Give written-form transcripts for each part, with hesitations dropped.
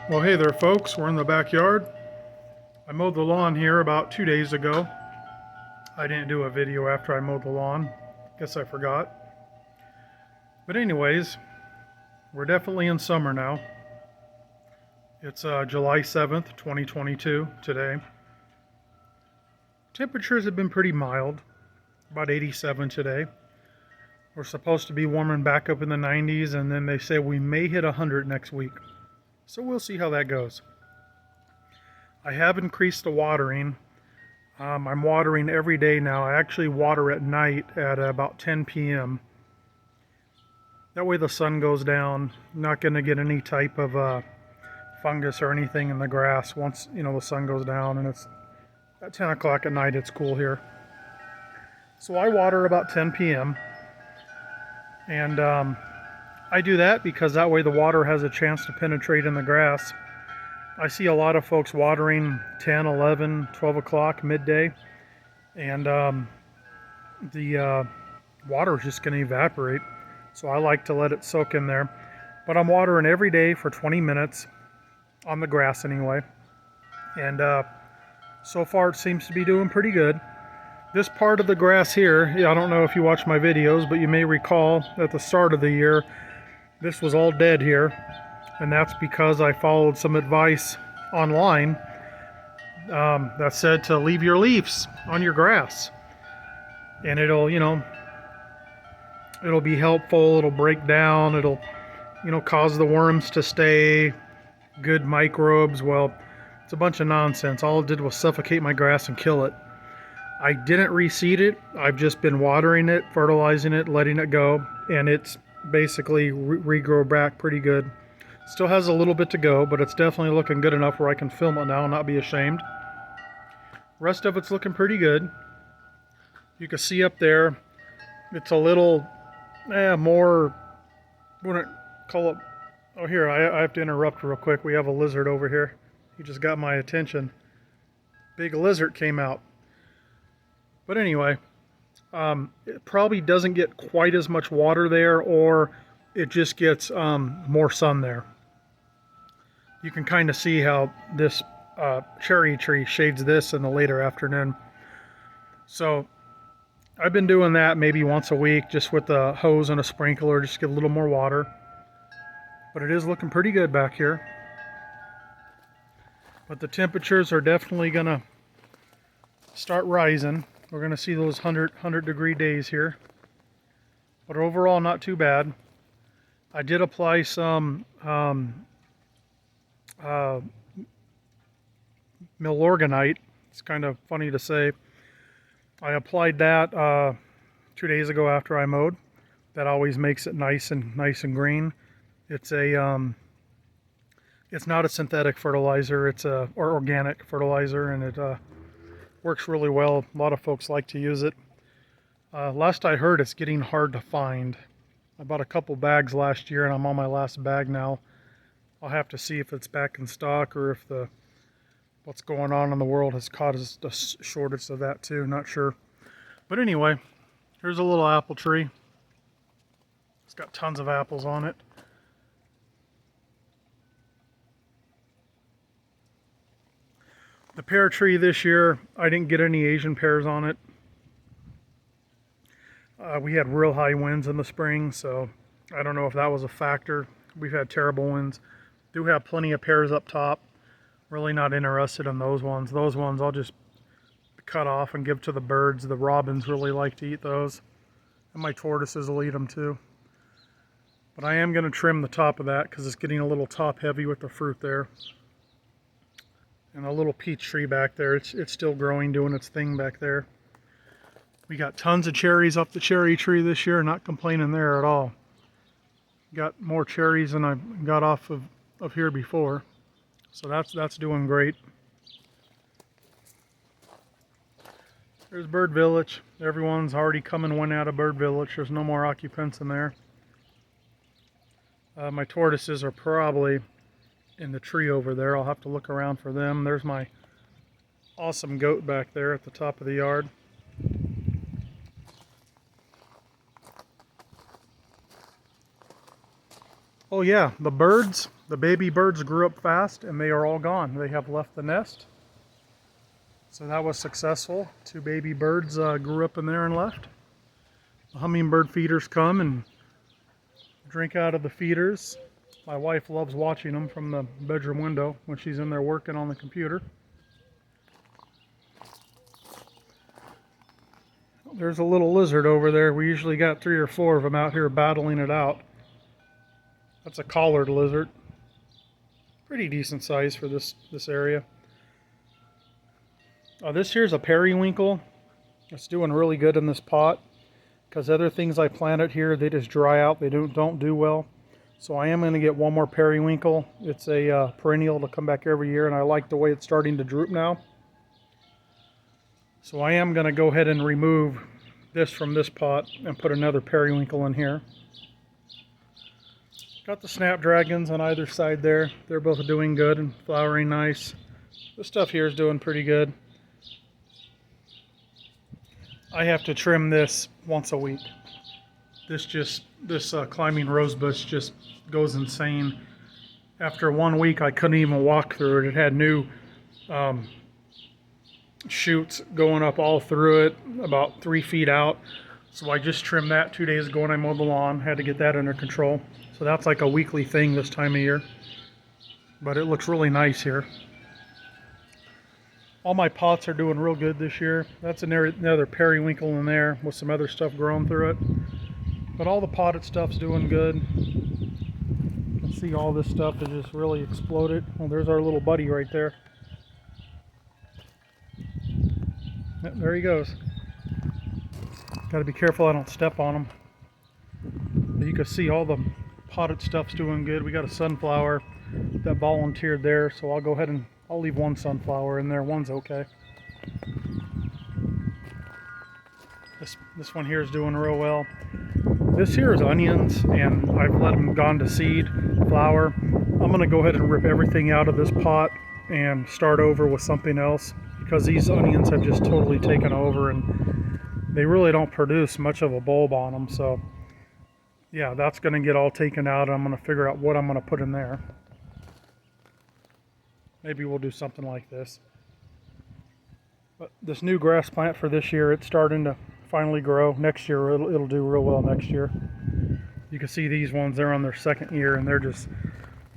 Well, hey there folks, we're in the backyard. I mowed the lawn here about 2 days ago. I didn't do a video after I mowed the lawn. Guess I forgot. But anyways, we're definitely in summer now. It's July 7th, 2022 today. Temperatures have been pretty mild, about 87 today. We're supposed to be warming back up in the 90s, and then they say we may hit 100 next week. So we'll see how that goes. I have increased the watering. I'm watering every day now. I actually water at night at about 10 p.m. That way the sun goes down. Not going to get any type of fungus or anything in the grass once the sun goes down, and it's at 10 o'clock at night. It's cool here. So I water about 10 p.m. and I do that because that way the water has a chance to penetrate in the grass. I see a lot of folks watering 10, 11, 12 o'clock, midday, and the water is just going to evaporate. So I like to let it soak in there. But I'm watering every day for 20 minutes on the grass anyway. And so far it seems to be doing pretty good. This part of the grass here, I don't know if you watch my videos, but you may recall at the start of the year, this was all dead here. And that's because I followed some advice online that said to leave your leaves on your grass. And it'll be helpful, it'll break down, it'll, cause the worms to stay, good microbes. Well, it's a bunch of nonsense. All it did was suffocate my grass and kill it. I didn't reseed it. I've just been watering it, fertilizing it, letting it go, and it's basically regrow back pretty good. Still has a little bit to go, but it's definitely looking good enough where I can film it now and not be ashamed. Rest of it's looking pretty good. You can see up there, it's a little more, wouldn't call it, oh here, I have to interrupt real quick. We have a lizard over here. He just got my attention. Big lizard came out. But anyway, it probably doesn't get quite as much water there, or it just gets more sun there. You can kind of see how this cherry tree shades this in the later afternoon. So I've been doing that maybe once a week, just with a hose and a sprinkler, just to get a little more water. But it is looking pretty good back here. But the temperatures are definitely going to start rising. We're going to see those 100 degree days here. But overall, not too bad. I did apply some milorganite. It's kind of funny to say. I applied that 2 days ago after I mowed. That always makes it nice and green. It's it's not a synthetic fertilizer. It's or organic fertilizer, and it works really well. A lot of folks like to use it. Last I heard, it's getting hard to find. I bought a couple bags last year, and I'm on my last bag now. I'll have to see if it's back in stock, or if what's going on in the world has caused a shortage of that too. Not sure. But anyway, here's a little apple tree. It's got tons of apples on it. The pear tree this year, I didn't get any Asian pears on it. We had real high winds in the spring, so I don't know if that was a factor. We've had terrible winds. Do have plenty of pears up top. Really not interested in those ones. Those ones I'll just cut off and give to the birds. The robins really like to eat those. And my tortoises will eat them too. But I am going to trim the top of that because it's getting a little top heavy with the fruit there. And a little peach tree back there. It's still growing, doing its thing back there. We got tons of cherries off the cherry tree this year. Not complaining there at all. Got more cherries than I got off of here before. So that's doing great. There's Bird Village. Everyone's already come and went out of Bird Village. There's no more occupants in there. My tortoises are probably in the tree over there. I'll have to look around for them. There's my awesome goat back there at the top of the yard. Oh yeah, the birds. The baby birds grew up fast and they are all gone. They have left the nest. So that was successful. 2 baby birds grew up in there and left. The hummingbird feeders come and drink out of the feeders. My wife loves watching them from the bedroom window when she's in there working on the computer. There's a little lizard over there. We usually got 3 or 4 of them out here battling it out. That's a collared lizard. Pretty decent size for this area. This here's a periwinkle. It's doing really good in this pot because other things I planted here, they just dry out. They don't do well. So I am going to get one more periwinkle. It's a perennial to come back every year, and I like the way it's starting to droop now. So I am going to go ahead and remove this from this pot and put another periwinkle in here. Got the snapdragons on either side there. They're both doing good and flowering nice. This stuff here is doing pretty good. I have to trim this once a week. This climbing rosebush just goes insane. After 1 week, I couldn't even walk through it. It had new shoots going up all through it, about 3 feet out. So I just trimmed that 2 days ago when I mowed the lawn. Had to get that under control. So that's like a weekly thing this time of year. But it looks really nice here. All my pots are doing real good this year. That's another periwinkle in there with some other stuff growing through it. But all the potted stuff's doing good. You can see all this stuff has just really exploded. Well, there's our little buddy right there. Yep, there he goes. Got to be careful I don't step on him. But you can see all the potted stuff's doing good. We got a sunflower that volunteered there, so I'll go ahead and I'll leave one sunflower in there. One's okay. This one here is doing real well. This here is onions, and I've let them gone to seed, flower. I'm going to go ahead and rip everything out of this pot and start over with something else because these onions have just totally taken over and they really don't produce much of a bulb on them. So yeah, that's going to get all taken out. I'm going to figure out what I'm going to put in there. Maybe we'll do something like this. But this new grass plant for this year, it's starting to finally grow. Next year, it'll do real well next year. You can see these ones, they're on their 2nd year and they're just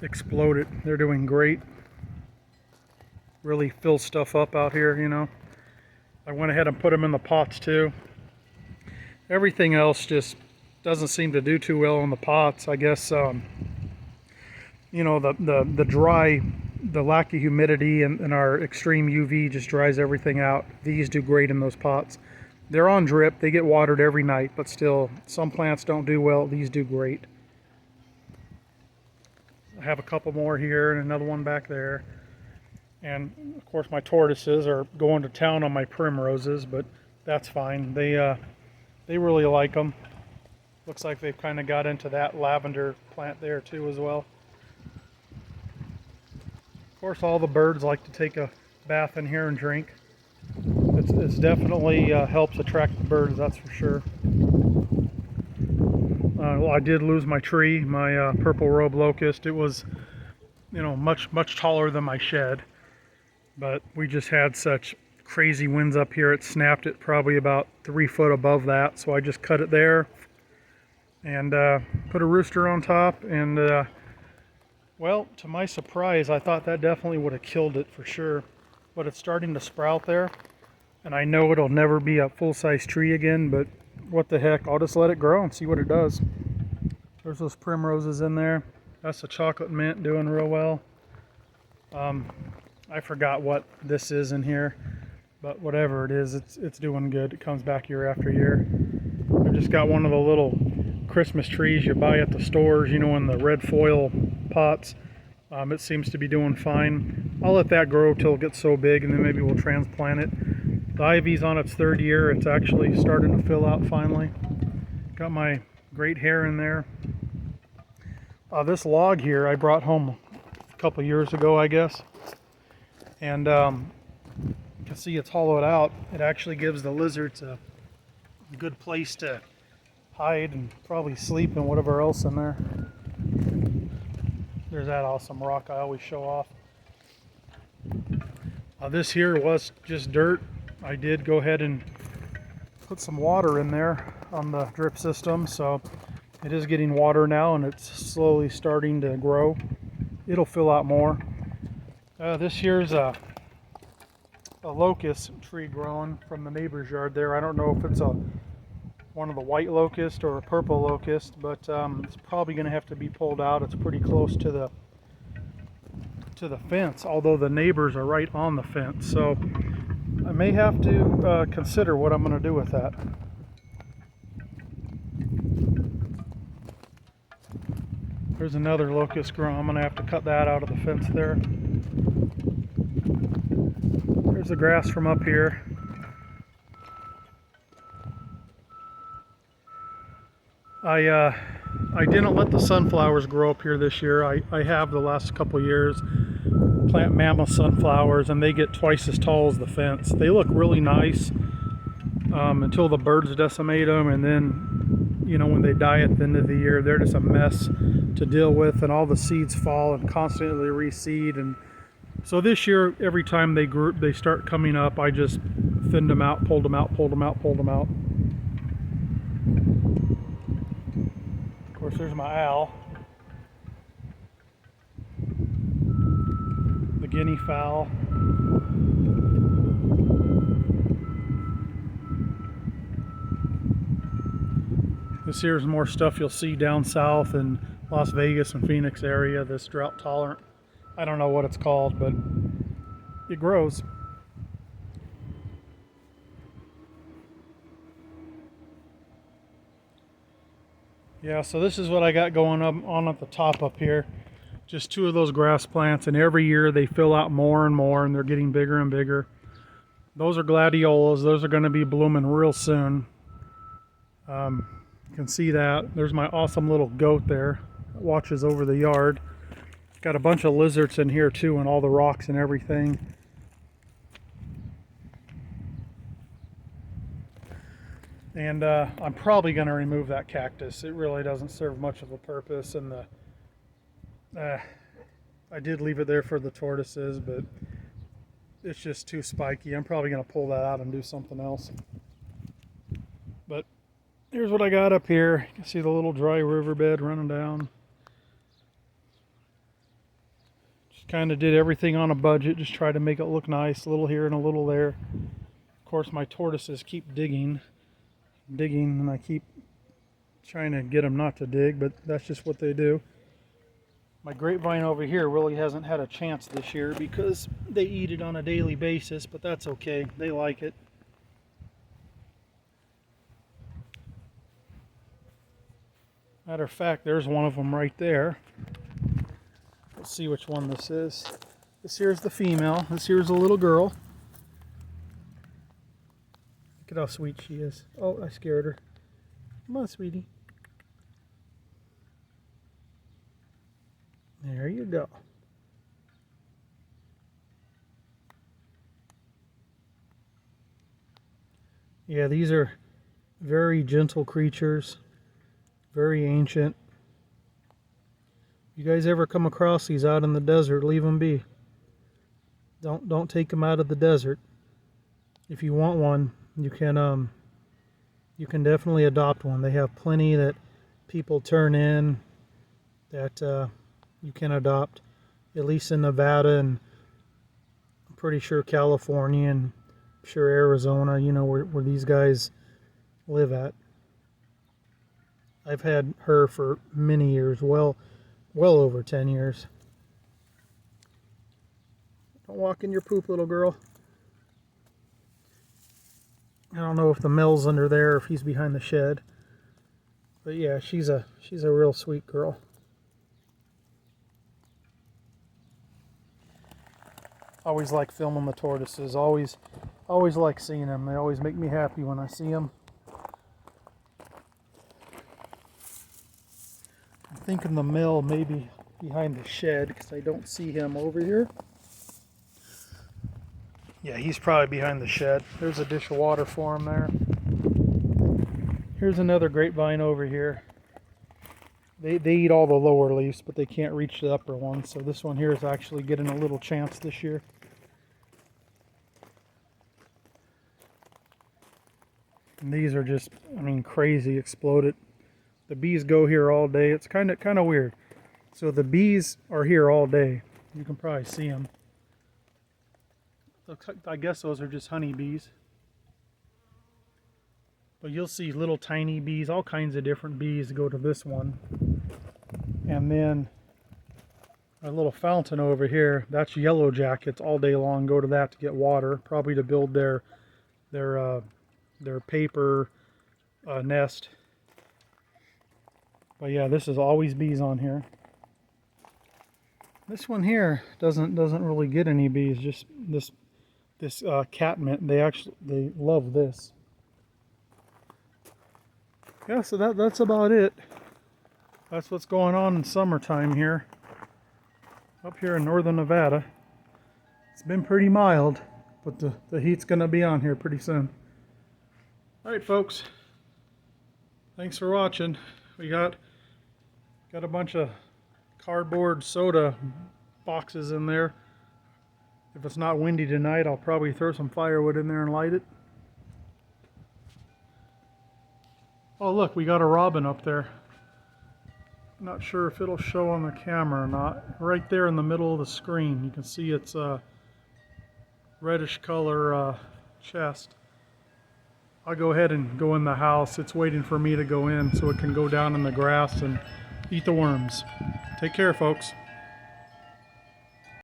exploded. They're doing great. Really fill stuff up out here, you know. I went ahead and put them in the pots too. Everything else just doesn't seem to do too well in the pots. I guess, you know, the dry, the lack of humidity and our extreme UV just dries everything out. These do great in those pots. They're on drip. They get watered every night, but still, some plants don't do well. These do great. I have a couple more here and another one back there. And of course my tortoises are going to town on my primroses, but that's fine. They really like them. Looks like they've kind of got into that lavender plant there too as well. Of course, all the birds like to take a bath in here and drink. It's definitely helps attract the birds, that's for sure. Well, I did lose my tree, my purple robe locust. It was, you know, much taller than my shed, but we just had such crazy winds up here. It snapped it probably about 3 foot above that, so I just cut it there and put a rooster on top. And well, to my surprise, I thought that definitely would have killed it for sure, but it's starting to sprout there, and I know it'll never be a full-size tree again, but what the heck, I'll just let it grow and see what it does. There's those primroses in there. That's the chocolate mint doing real well. I forgot what this is in here, but whatever it is, it's doing good. It comes back year after year. I've just got one of the little Christmas trees you buy at the stores, you know, in the red foil pots. It seems to be doing fine. I'll let that grow till it gets so big, and then maybe we'll transplant it. The ivy's on its 3rd year. It's actually starting to fill out finally. Got my great hair in there. This log here I brought home a couple years ago, I guess. And you can see it's hollowed out. It actually gives the lizards a good place to hide and probably sleep and whatever else in there. There's that awesome rock I always show off. This here was just dirt. I did go ahead and put some water in there on the drip system, so it is getting water now and it's slowly starting to grow. It'll fill out more. This here's a locust tree growing from the neighbor's yard there. I don't know if it's one of the white locust or a purple locust, but it's probably going to have to be pulled out. It's pretty close to the fence, although the neighbors are right on the fence, so I may have to consider what I'm going to do with that. There's another locust growing. I'm going to have to cut that out of the fence there. There's the grass from up here. I didn't let the sunflowers grow up here this year. I have the last couple years. Plant mammoth sunflowers, and they get twice as tall as the fence. They look really nice until the birds decimate them, and then, you know, when they die at the end of the year, they're just a mess to deal with, and all the seeds fall and constantly reseed. And so this year, every time they start coming up, I just thinned them out, pulled them out, pulled them out, pulled them out. Of course, there's my owl. The guinea fowl. This here's more stuff you'll see down south in Las Vegas and Phoenix area, this drought tolerant. I don't know what it's called, but it grows. Yeah, so this is what I got going on at the top up here. Just two of those grass plants, and every year they fill out more and more, and they're getting bigger and bigger. Those are gladiolas. Those are going to be blooming real soon. You can see that. There's my awesome little goat there that watches over the yard. Got a bunch of lizards in here too, and all the rocks and everything. And I'm probably going to remove that cactus. It really doesn't serve much of a purpose, and I did leave it there for the tortoises, but it's just too spiky. I'm probably going to pull that out and do something else. But here's what I got up here. You can see the little dry riverbed running down. Just kind of did everything on a budget, just try to make it look nice, a little here and a little there. Of course, my tortoises keep digging, and I keep trying to get them not to dig, but that's just what they do. My grapevine over here really hasn't had a chance this year because they eat it on a daily basis, but that's okay. They like it. Matter of fact, there's one of them right there. Let's see which one this is. This here's the female. This here's a little girl. Look at how sweet she is. Oh, I scared her. Come on, sweetie. There you go. Yeah, these are very gentle creatures, very ancient. You guys ever come across these out in the desert, leave them be. Don't take them out of the desert. If you want one, you can definitely adopt one. They have plenty that people turn in that you can adopt, at least in Nevada, and I'm pretty sure California, and I'm sure Arizona, you know, where these guys live at. I've had her for many years, well over 10 years. Don't walk in your poop, little girl. I don't know if the male's under there or if he's behind the shed. But yeah, she's a real sweet girl. Always like filming the tortoises. Always like seeing them. They always make me happy when I see them. I'm thinking the male may be behind the shed because I don't see him over here. Yeah, he's probably behind the shed. There's a dish of water for him there. Here's another grapevine over here. They eat all the lower leaves, but they can't reach the upper ones. So this one here is actually getting a little chance this year. And these are just, I mean, crazy exploded. The bees go here all day. It's kind of weird. So the bees are here all day. You can probably see them. I guess those are just honey bees. But you'll see little tiny bees, all kinds of different bees go to this one. And then a little fountain over here, that's yellow jackets all day long, go to that to get water, probably to build their paper nest. But yeah, this is always bees on here. This one here doesn't really get any bees, just this catmint. They love this. Yeah, so that's about it. That's what's going on in summertime here. Up here in northern Nevada. It's been pretty mild, but the heat's gonna be on here pretty soon. Alright folks. Thanks for watching. We got a bunch of cardboard soda boxes in there. If it's not windy tonight, I'll probably throw some firewood in there and light it. Oh look, we got a robin up there. Not sure if it'll show on the camera or not. Right there in the middle of the screen, you can see its reddish color chest. I'll go ahead and go in the house. It's waiting for me to go in so it can go down in the grass and eat the worms. Take care, folks.